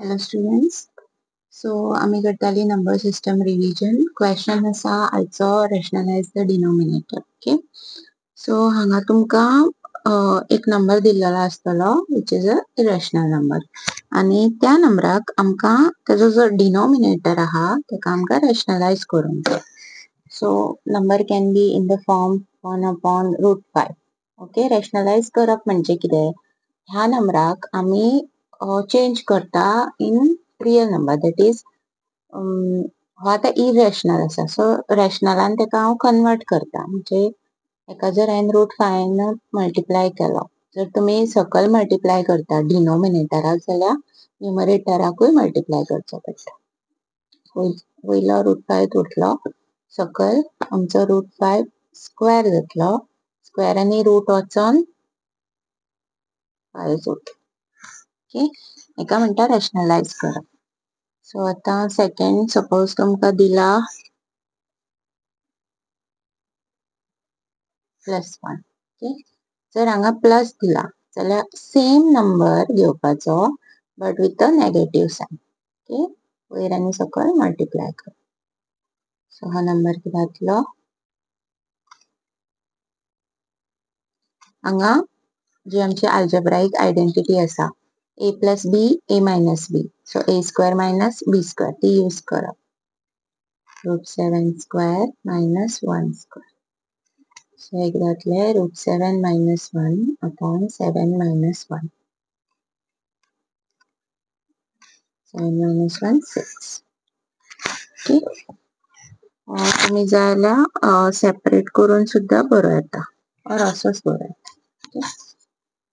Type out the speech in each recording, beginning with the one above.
Hello students. So आम्ही करताली number system revision. Question असा आयचो rationalize the denominator. Okay. So हांगा तुमका एक नंबर दिलेला असतलो which is a irrational number. आणि त्या नंबराक आमका त्याचो जो denominator आहा तेका आमका rationalize करूंक जाय. So number can be in the form 1 upon root 5. Okay. Rationalize करप म्हणजे कितें? ह्या नंबराक आम्ही चेंज करता in real number that is हो आता इरेशनल आसा सो रेशनलान तेका हांव कन्वर्ट करता म्हणजे एका जर हांवें रूट 5 मल्टिप्लाय केलो जर तुमी सकयल मल्टिप्लाय करता डिनोमिनेटराक जाल्यार न्युमरेटराकूय मल्टिप्लाय करचो पडटा वयलो रूट 5 उरलो सकयल आमचो रूट 5 स्क्वेअर जातलो स्क्वेअर आनी रूट वचोन 5 उरता ओके एका म्हणटा रॅशनलाइज करप सो आता सेकंड सपोज तुमका दिला +1 ओके जर हांगा प्लस दिला जाल्यार सेम नंबर घेवपाचो but with a negative sign okay वयर आनी सकयल मल्टिप्लाय कर सो हा नंबर किती जातलो हांगा जी आमची अल्जेब्राइक आयडेंटिटी आसा a plus b a minus b so a square minus b square ती यूज करप root 7 square minus 1 square so एक जातले root 7 minus 1 upon 7 minus 1 7 minus 1 6 okay तुम्ही जायला सेपरेट करून सुद्धा बरो येता और असोच बरो येता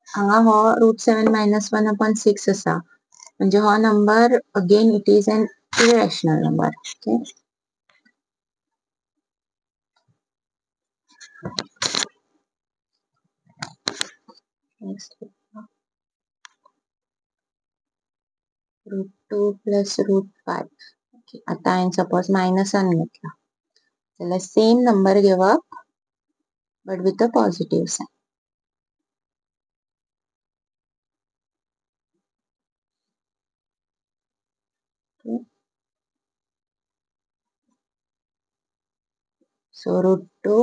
हांगा हो root 7 minus 1 upon 6 आसा म्हणजे हो number again it is an irrational number okay next root 2 plus root 5 okay आता हांवें सपोज मायनसान घेतला जाल्यार सेम नंबर घेवप but with a positive sign okay so root 2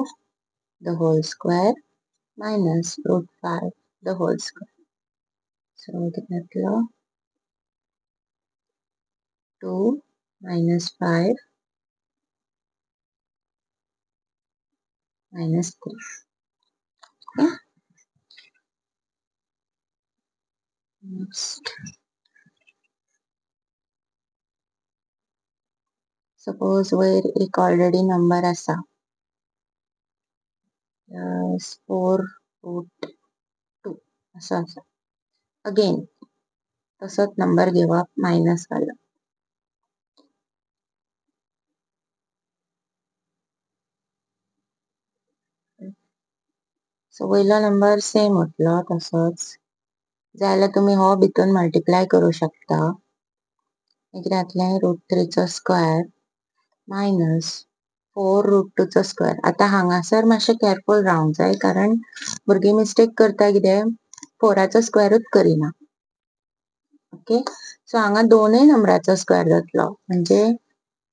the whole square minus root 5 the whole square so घेतलो 2 minus 5 minus 3 okay next suppose where एक already number असा 4 root 2 असा असा अगेन तसोच नंबर घेवप मायनस घालप so वयलो नंबर सेम उरलो तसोच जाल्यार तुम्ही हो भितून मल्टिप्लाय करू शकता एक जातले रूट 3 चो स्क्वेअर मायनस 4 रूट 2 चो स्क्वेअर आता हांगासर मातशे केअरफुल रावंक जाय कारण भुरगीं मिस्टेक करता कितें 4 स्क्वेअरूच करिना ओके सो हांगा दोनूय नंबराचो स्क्वेअर जातलो म्हणजे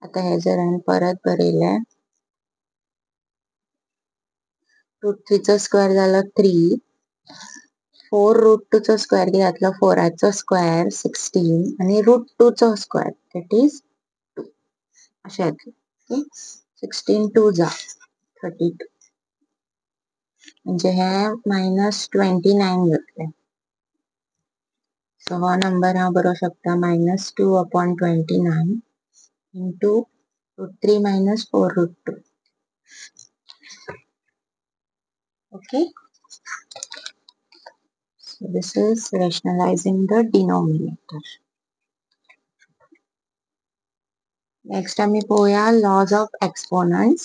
आता हे जर हांवें परत बरयले रूट 3 चो स्क्वेअर जालो 3 4 रूट 2 चो स्क्वेअर किती जातलो 4 चो स्क्वेअर 16 आणि रूट 2 चो स्क्वेअर दॅट इज 2 अशें येतलें ओके 16 2 जा 32 म्हणजे हे -29 जातले सो हो नंबर हांव बरोवंक शकता -2 upon 29 into root 3 minus 4 root 2 okay so this is rationalizing the denominator next आम्ही पोया laws of exponents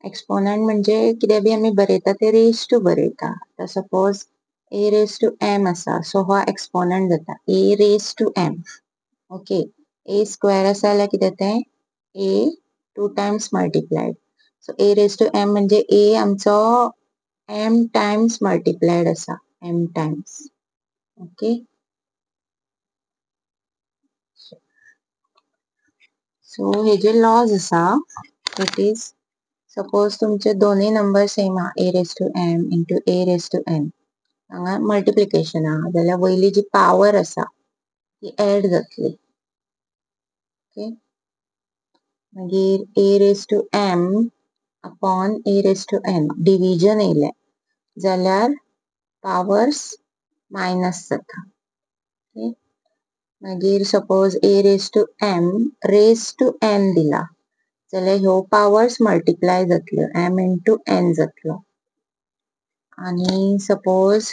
एक्सपोनेंट म्हणजे कितें बी आम्ही बरयता ते रेज टू बरयता आता suppose a raised to m असा सो हो एक्सपोनेंट जाता a raised to m okay a square आसा जाल्यार कितें तें a 2 times multiplied so a raised to m म्हणजे a आमचो m times multiplied आसा m times ओके. सो हे जे लॉज आसा इट इज सपोज तुमचे दोन्ही नंबर सेम हा a raised to m into a raised to n हांगा मल्टिप्लिकेशन हा जाल्यार वयली जी पावर आसा ती एड जातली. ओके. मागीर a raised to m upon a raised to n division येयले जाल्यार पावर्स मायनस जाता. ओके. मागीर suppose a raised to m raised to n दिला जाल्यार ह्यो पावर्स मल्टिप्लाय जातल्यो m into n जातलो. आणि suppose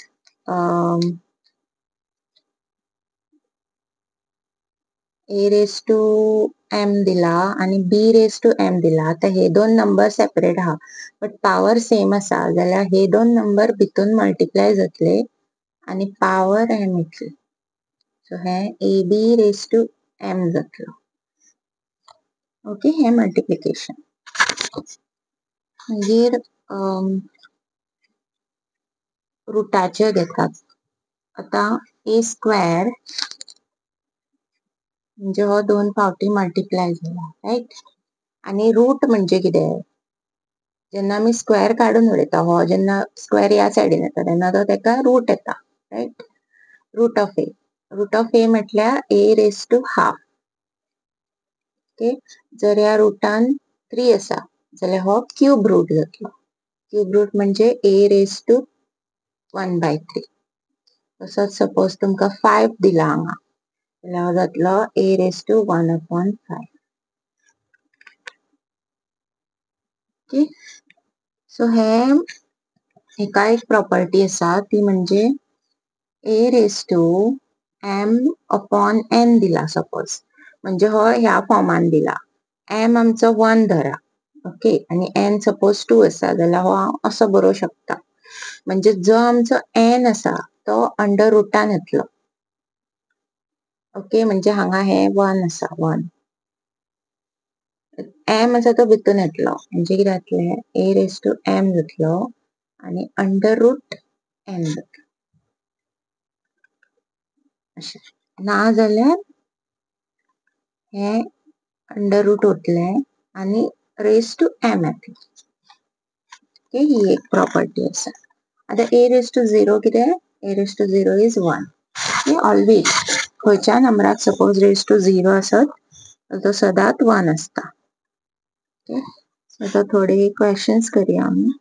a raised to m दिला आणि b raised to m दिला. आता हे दोन नंबर सेपरेट हा बट पावर सेम आसा जाल्यार हे दोन नंबर भितून मल्टिप्लाय जातले आणि पावर m येतली. सो हे ab raised to m जातलो. ओके. हे मल्टिप्लिकेशन. मागीर रुटाचे घेतात. आता a स्क्वेअर म्हणजे हो दोन फावटी मल्टिप्लाय झाला राईट. आणि रूट म्हणजे कितें जेन्ना आमी स्क्वेअर काडून उडयता हो जेन्ना स्क्वेअर ह्या सायडीन येता तेन्ना तो तेका रूट येता राईट. रूट ऑफ ए म्हटल्यार a raised to half. Okay. जर ह्या रुटान 3 आसा जाल्यार हो क्यूब रूट जातलो. क्यूब रूट म्हणजे a raised to 1/3. तसोच सपोज तुमका 5 दिला हांगा जाल्यार हो जातलो a raised to 1/5. Okay. So हेका एक प्रॉपर्टी आसा ती म्हणजे a raised to m upon n दिला सपोज म्हणजे हो ह्या फॉर्मान दिला m आमचो 1 धरा. ओके. आणि n सपोज 2 आसा जाल्यार हो हांव असो बरोवं शकता. म्हणजे जो आमचो n आसा तो अंडर रुटान येतलो. ओके. म्हणजे हांगा हे 1 आसा 1 m आसा तो भितून येतलो म्हणजे कितें जातले a raised to m जातलो आणि अंडर रूट n जातलो अशें. ना जाल्यार हे अंडर रूट उरतले आणि रेस टू m येतलो. ओके. ही एक प्रॉपर्टी आसा. आता a raised to 0 कितें a raised to 0 is 1. Okay. Always खंयच्या नंबराक सपोज raised to 0 आसत तो सदांच 1 आसता. ओके. आता थोडे क्वेश्चन्स करूया आमी.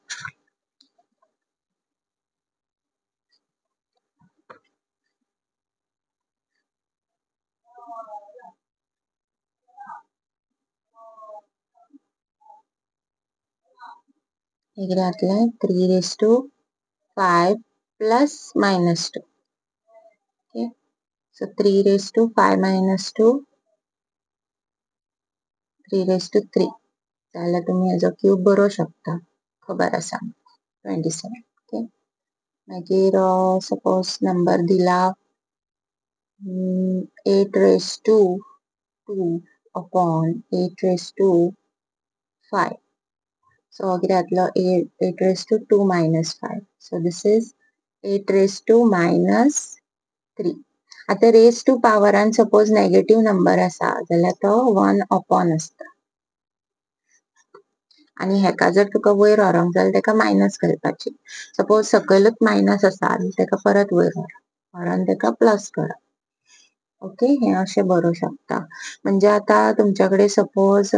हे कितें जातले 3 raised to 5 plus minus 2. Okay. So 3 raised to 5 minus 2 3 raised to 3 जाल्यार तुम्ही हेजो क्यूब बरोवं शकता. खबर आसा 27. ओके. मागीर सपोज नंबर दिला 8 raised to 2 upon 8 raised to 5. So कितें जातलो 8 raised to 2 minus 5. So this is 8 raised to minus 3. आता रेस टू पावरान सपोज नेगेटिव्ह नंबर आसा जाल्यार तो 1 upon आसता. आणि हेका जर तुका वयर व्हरोंक जाय तेका मायनस घालपाची. सपोज सकयलूच मायनस आसा तेका परत वयर व्हरून तेका प्लस करप. ओके. हे अशें बरोवं शकता. म्हणजे आता तुमच्याकडे suppose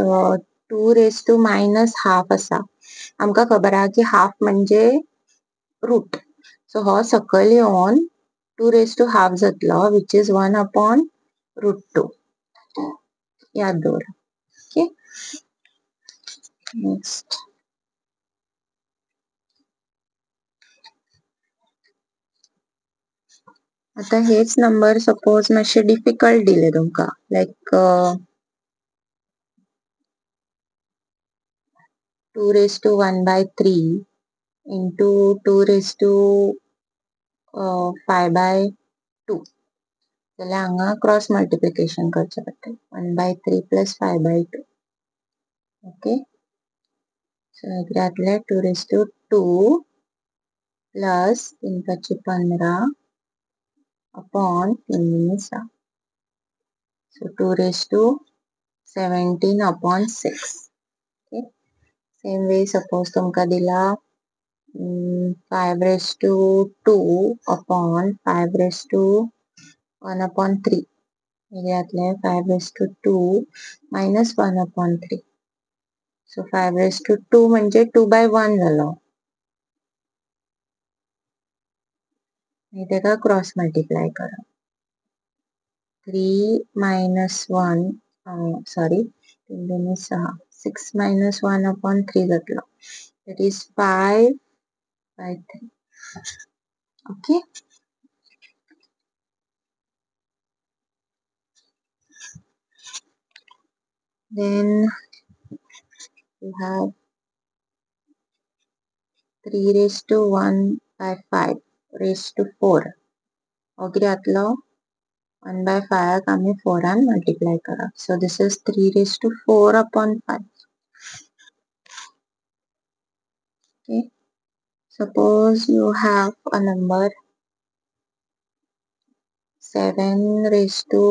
2 raised to minus half आसा. आमकां खबर आहा की हाफ म्हणजे रूट. सो हो सकयल येवन 2 raised to हाफ जातलो which is 1 upon root 2. याद दवरा. ओके. नेक्स्ट. आता हेच नंबर सपोज मातशे डिफिकल्ट दिले तुमका like 2 raised to 1/3 into 2 raised to 5/2 जाल्यार हांगा क्रॉस मल्टिप्लिकेशन करचे पडटले 1/3 plus 5/2. ओके. सो हे जातले 2 raised to 2 plus 3 × 15 upon 3 so 2 raised to 17 upon 6. Okay. Same way suppose तुमका दिला 5 raised to 2 upon 5 raised to 1 upon 3. यातले 5 raised to 2 minus 1 upon 3. So 5 raised to 2 म्हणजे 2 by 1 झालं. इथे का क्रॉस मल्टिप्लाय करा. 3 minus 1 sorry 6 minus 1 upon 3 जातलं. That is 5 by 3. Okay. Then you have 3 raised to 1 by 5 raised to 4. Okay, यातलं 1 by 5 आम्ही 4 आणि multiply करा. So this is 3 raised to 4 upon 5. Okay. Suppose you have a number 7 raised to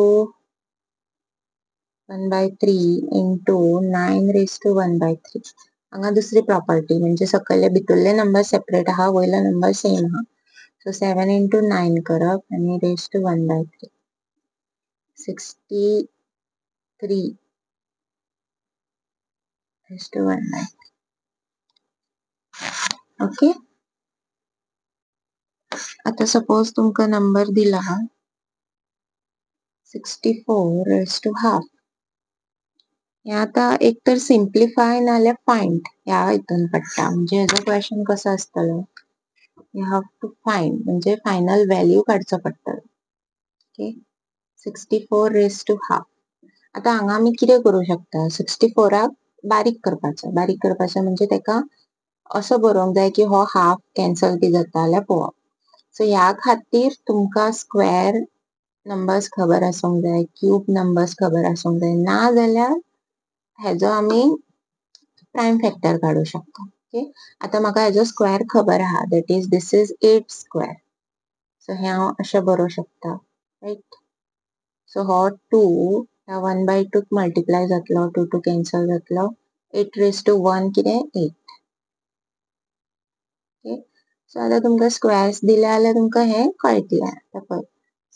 1 by 3 into 9 raised to 1 by 3. हांगा दुसरी property म्हणजे सकयले भितरले number separate आहा वयले नंबर सेम आहा. So 7 into 9 करप आणि raised to 1 by 3. 63 raised to 1 by 3. Okay. आता सपोज तुमका नंबर दिला 64 raised to half. हे आता एक तर सिम्प्लिफाय नाल्यार फाइंड ह्या हितून पडटा. म्हणजे हेजो क्वेश्चन कसो आसतलो यू हॅव टू फाइंड म्हणजे फायनल व्हॅल्यू काडचो पडटलो. Okay 64 raised to half. आता हांगा आमी कितें करू शकता 64 बारीक करपाचो म्हणजे तेका असो बरोवंक जाय की हो हाफ कॅन्सल बी जाता जाल्यार पळोवप. सो ह्या खातीर तुमकां स्क्वेअर नंबर्स खबर आसूंक जाय क्यूब नंबर्स खबर आसूंक जाय ना जाल्यार हेजो आमी प्राइम फॅक्टर काढू शकता. ओके आता म्हाका हेजो स्क्वेअर खबर आहा that is this is 8 square. So हे हांव अशें बरोवं शकता राइट. सो हो 2 ह्या 1 by 2 मल्टिप्लाय जातलो 2 2 कॅन्सल जातलो 8 raised to 1 कितें 8. ओके सो आता तुमकां स्क्वेअर्स दिले जाल्यार तुमकां हे कळटलें. आता पळय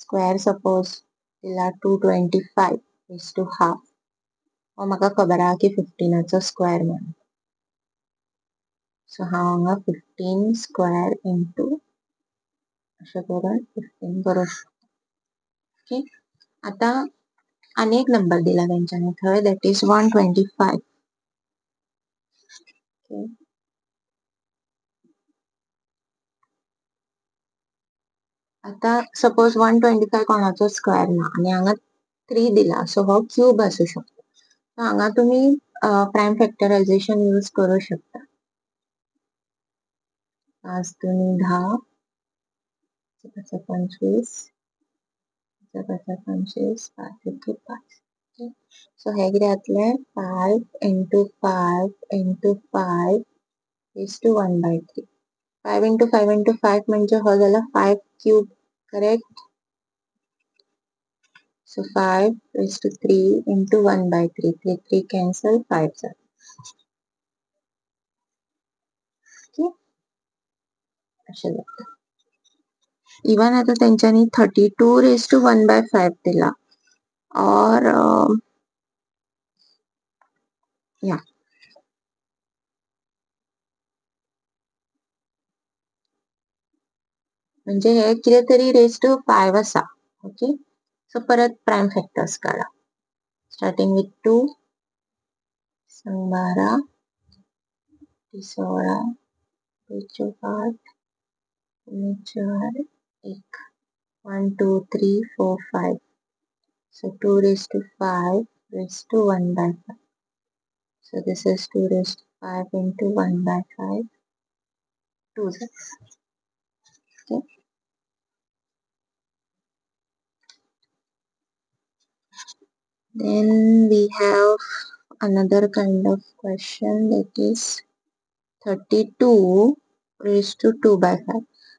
स्क्वेअर सपोज दिला 225 raised to half. हो म्हाका खबर आहा की 15 स्क्वेअर म्हणून. सो हांव हांगा 15 स्क्वेअर इंटू अशें करून 15 करूं शकता. ओके आता आनी एक नंबर दिला तेंच्यांनी थंय दॅट इज 125. ओके आता सपोज 125 कोणाचो स्क्वेअर ना आणि हांगा 3 दिला सो हो क्यूब असू शकतो. हांगा तुम्ही प्राइम फॅक्टरायझेशन यूज करू शकता. 5 दुनी 10 25 25 5 एके 5. सो हे कितें जातलें 5 into 5 into 5 is to 1 by 3. 5 into 5 into 5 म्हणजे हो जाला 5 cube correct. So 5 raised to 3 into 1 by 3. 3 3 cancel 5 जाता. Okay. अशें जाता. इवन आता तेंच्यांनी 32 raised to 1 by 5 दिला और या म्हणजे हे कितें तरी raised to 5 आसा. ओके सो परत प्राइम फॅक्टर्स काढा. Starting with 2 12 16 8 4 1 1 2 3 4 5. So 2 raised to 5 raised to 1 by 5. So this is 2 raised to 5 into 1 by 5. 2. Okay. Then we have another kind of question that is 32 raised to 2 by 5.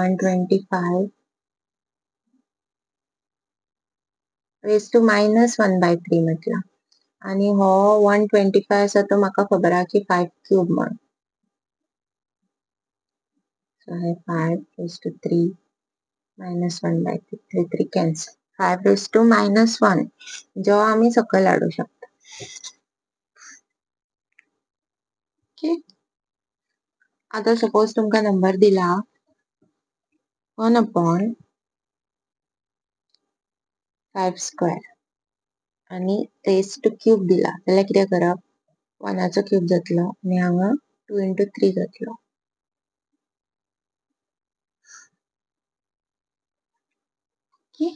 125 raise to -1/3 म्हटला आणि हो 125 आसा तो म्हाका खबर आहा की 5 क्यूब म्हण. So हे 5 raised to 3 -1/3 3 3 cancel 5 raised to -1 जो आम्ही सकयल हाडू शकता. ओके. आता सपोज तुमका नंबर दिला 1/5 स्क्वेअर आणि रेज टू क्यूब दिला जाल्यार कितें करप 1 क्यूब जातलो आणि हांगा 2 into 3 जातलो. ओके.